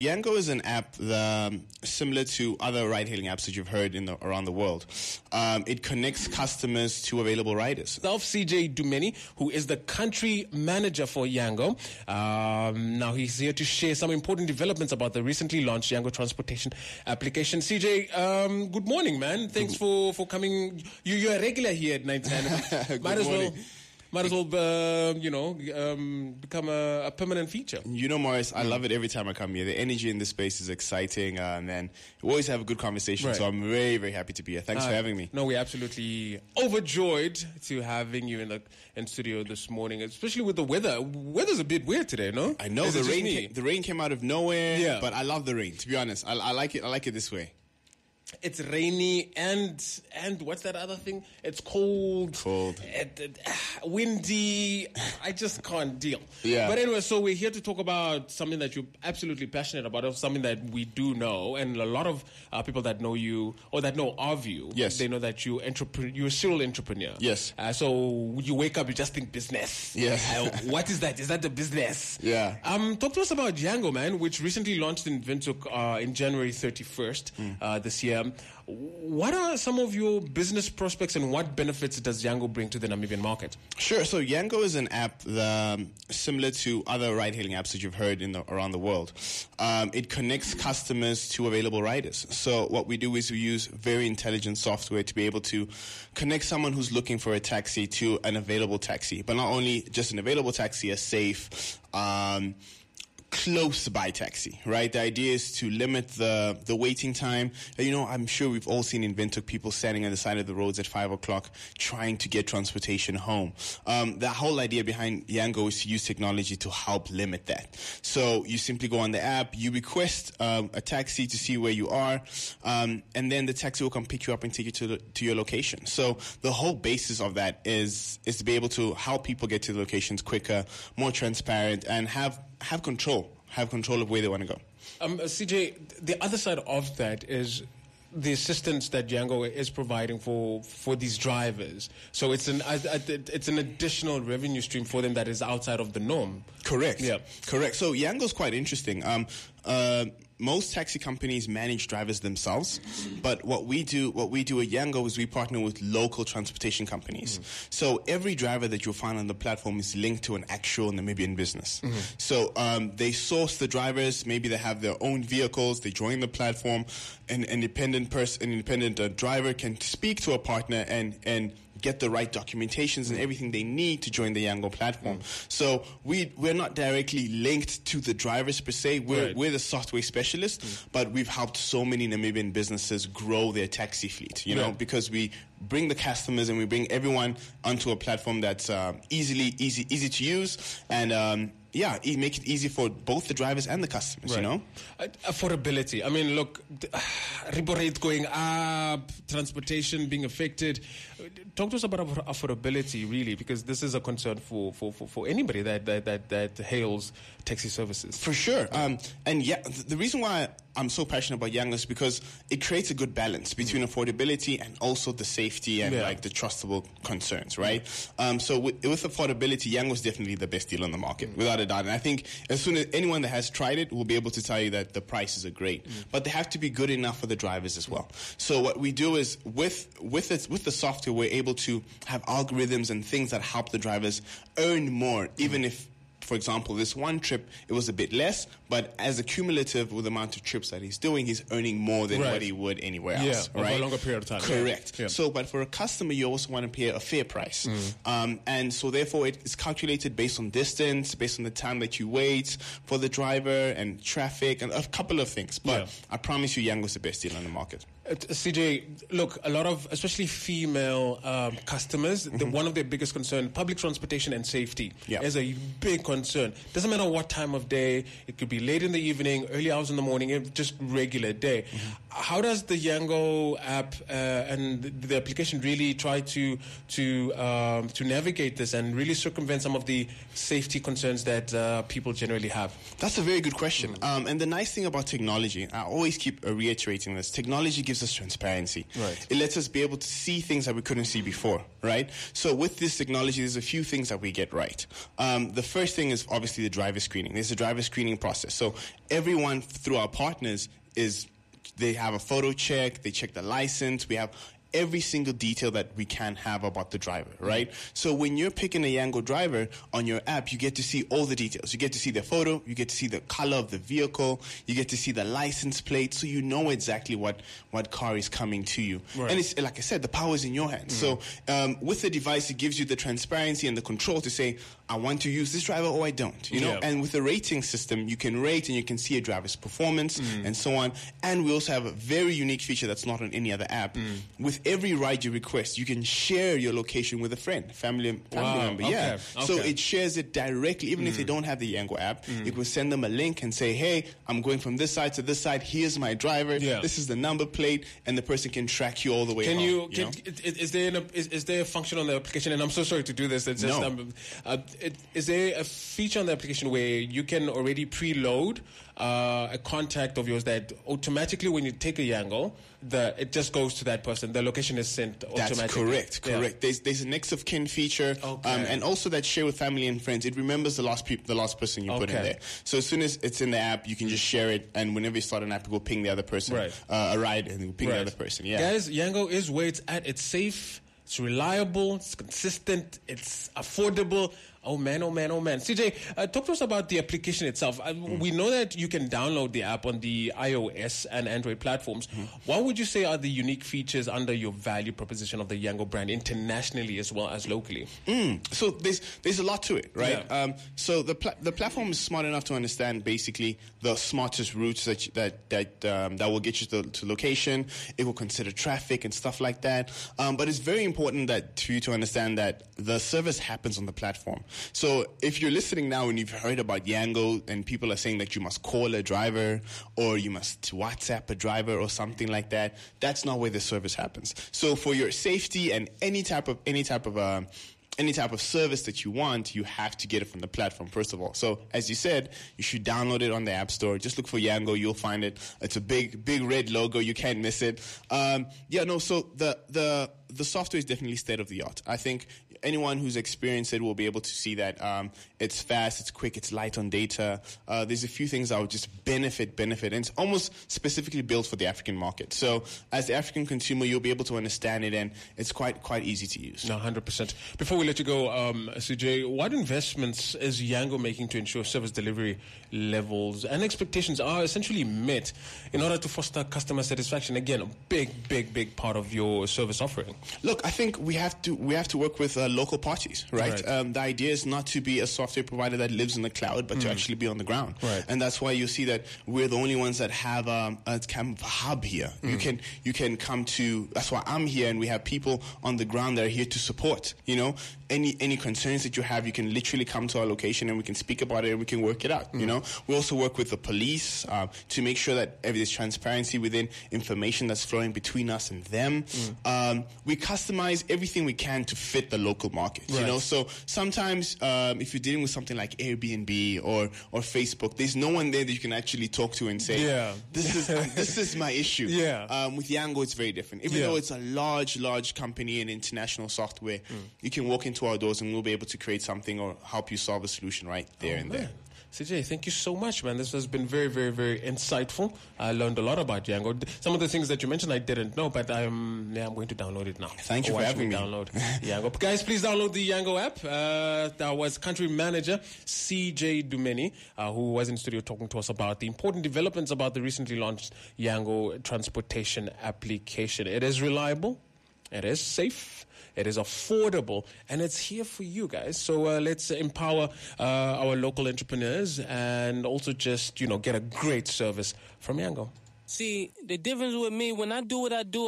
Yango is an app similar to other ride-hailing apps that you've heard around the world. It connects customers to available riders. CJ Dumeni, who is the country manager for Yango. Now he's here to share some important developments about the recently launched Yango transportation application. CJ, good morning, man. Thanks for coming. You're a regular here at 99. Might as well, become a permanent feature. You know, Morris, I love it every time I come here. The energy in this space is exciting, and we always have a good conversation. Right. So I'm very, very happy to be here. Thanks for having me. No, we're absolutely overjoyed to having you in studio this morning, especially with the weather. Weather's a bit weird today, no? I know the rain came out of nowhere, but I love the rain. To be honest, I like it. I like it this way. It's rainy and what's that other thing? It's cold. Windy. I just can't deal. Yeah. But anyway, so we're here to talk about something that you're absolutely passionate about, something that we do know, and a lot of people that know you or that know of you, yes, they know that you're a serial entrepreneur. Yes. So you wake up, you just think business. Yes. What is that? Is that the business? Yeah. Talk to us about Yango, man, which recently launched in Windhoek in January 31st this year. What are some of your business prospects and what benefits does Yango bring to the Namibian market? Sure. So Yango is an app similar to other ride-hailing apps that you've heard around the world. It connects customers to available riders. So what we do is we use very intelligent software to be able to connect someone who's looking for a taxi to an available taxi, but not only just an available taxi, a safe, close by taxi, right? The idea is to limit the waiting time. You know, I'm sure we've all seen in Windhoek people standing on the side of the roads at 5 o'clock trying to get transportation home. The whole idea behind Yango is to use technology to help limit that. So you simply go on the app, you request a taxi to see where you are, and then the taxi will come pick you up and take you to your location. So the whole basis of that is to be able to help people get to the locations quicker, more transparent, and have control of where they want to go. CJ, the other side of that is the assistance that Yango is providing for these drivers. So it's an additional revenue stream for them that is outside of the norm. Correct. Yeah. Correct. So Yango's quite interesting. Most taxi companies manage drivers themselves, but what we do at Yango is we partner with local transportation companies. So every driver that you'll find on the platform is linked to an actual Namibian business. So they source the drivers. Maybe they have their own vehicles. They join the platform. An independent driver can speak to a partner and get the right documentations and everything they need to join the Yango platform. So we're not directly linked to the drivers per se. We're the software specialists, but we've helped so many Namibian businesses grow their taxi fleet, you know, because we bring the customers and we bring everyone onto a platform that's easy to use and make it easy for both the drivers and the customers, you know? Affordability. I mean, look, repo rates going up, transportation being affected. Talk to us about affordability, really, because this is a concern for anybody that hails taxi services. For sure. The reason why I'm so passionate about Yango is because it creates a good balance between affordability and also the safety and like the trustable concerns, right? So with affordability, Yango is definitely the best deal on the market, without a doubt. And I think as soon as anyone that has tried it will be able to tell you that the prices are great, but they have to be good enough for the drivers as well. So what we do is with the software, we're able to have algorithms and things that help the drivers earn more, even if, for example, this one trip, it was a bit less, but as a cumulative with the amount of trips that he's doing, he's earning more than what he would anywhere else. Over a longer period of time. Correct. Yeah. So, but for a customer, you also want to pay a fair price. And so therefore, it's calculated based on distance, based on the time that you wait for the driver and traffic and a couple of things. But I promise you, Yango's the best deal on the market. CJ, look, a lot of, especially female customers, one of their biggest concerns, public transportation and safety is a big concern. Doesn't matter what time of day, it could be late in the evening, early hours in the morning, just regular day. How does the Yango app and the application really try to navigate this and really circumvent some of the safety concerns that people generally have? That's a very good question. And the nice thing about technology, I always keep reiterating this, technology gives us transparency. Right. It lets us be able to see things that we couldn't see before, right? So with this technology, there's a few things that we get right. The first thing thing is obviously the driver screening. There's a driver screening process. So everyone through our partners they have a photo check, they check the license, we have every single detail that we can have about the driver, right? So when you're picking a Yango driver on your app, you get to see all the details. You get to see their photo, you get to see the color of the vehicle, you get to see the license plate, so you know exactly what car is coming to you. Right. And it's, like I said, the power is in your hands. So with the device, it gives you the transparency and the control to say, I want to use this driver or I don't, you know? And with the rating system, you can rate and you can see a driver's performance and so on. And we also have a very unique feature that's not on any other app. With every ride you request, you can share your location with a friend, family member. Okay. Yeah. Okay. So it shares it directly, even if they don't have the Yango app. It will send them a link and say, hey, I'm going from this side to this side. Here's my driver. This is the number plate, and the person can track you all the way home. Is there a function on the application? And I'm so sorry to do this. It's just, is there a feature on the application where you can already preload a contact of yours that automatically, when you take a Yango, it just goes to that person. The location is sent automatically. That's correct. There's a next of kin feature, and also that share with family and friends. It remembers the last person you put in there. So as soon as it's in the app, you can just share it, and whenever you start an app, it will ping the other person a ride, and it will ping the other person. Yeah, guys, Yango is where it's at. It's safe. It's reliable, it's consistent, it's affordable. Oh man. CJ, talk to us about the application itself. We know that you can download the app on the iOS and Android platforms. What would you say are the unique features under your value proposition of the Yango brand internationally as well as locally? So there's a lot to it, right? Yeah. So the platform is smart enough to understand basically the smartest routes that will get you to location. It will consider traffic and stuff like that. But it's very important for you to understand that the service happens on the platform. So if you're listening now and you've heard about Yango and people are saying that you must call a driver or you must WhatsApp a driver or something like that, that's not where the service happens. So for your safety and any type of service that you want, you have to get it from the platform, first of all. So, as you said, you should download it on the App Store. Just look for Yango. You'll find it. It's a big red logo. You can't miss it. So the software is definitely state-of-the-art. I think anyone who's experienced it will be able to see that it's fast, it's quick, it's light on data. There's a few things that would just benefit. And it's almost specifically built for the African market. So, as the African consumer, you'll be able to understand it, and it's quite easy to use. No, 100%. Before we let you go, CJ, what investments is Yango making to ensure service delivery levels and expectations are essentially met in order to foster customer satisfaction? Again, a big part of your service offering. Look, I think we have to work with local parties, right? The idea is not to be a software provider that lives in the cloud, but to actually be on the ground. Right. And that's why you see that we're the only ones that have a kind of hub here. You can come to. That's why I'm here, and we have people on the ground that are here to support. You know, any concerns that you have, you can literally come to our location and we can speak about it and we can work it out. You know, we also work with the police to make sure that there's transparency within information that's flowing between us and them. We customize everything we can to fit the local market. Right. You know, so sometimes if you're dealing with something like Airbnb or Facebook, there's no one there that you can actually talk to and say, this is my issue. With Yango, it's very different. Even though it's a large company and international software, you can walk into our doors and we'll be able to create something or help you solve a solution right there there. CJ, thank you so much, man. This has been very insightful. I learned a lot about Yango. Some of the things that you mentioned I didn't know, but I'm going to download it now. Thank you for having me. Download Yango. Guys, please download the Yango app. That was country manager CJ Dumeni, who was in studio talking to us about the important developments about the recently launched Yango transportation application. It is reliable. It is safe. It is affordable, and it's here for you guys. So let's empower our local entrepreneurs and also just, get a great service from Yango. See, the difference with me, when I do what I do,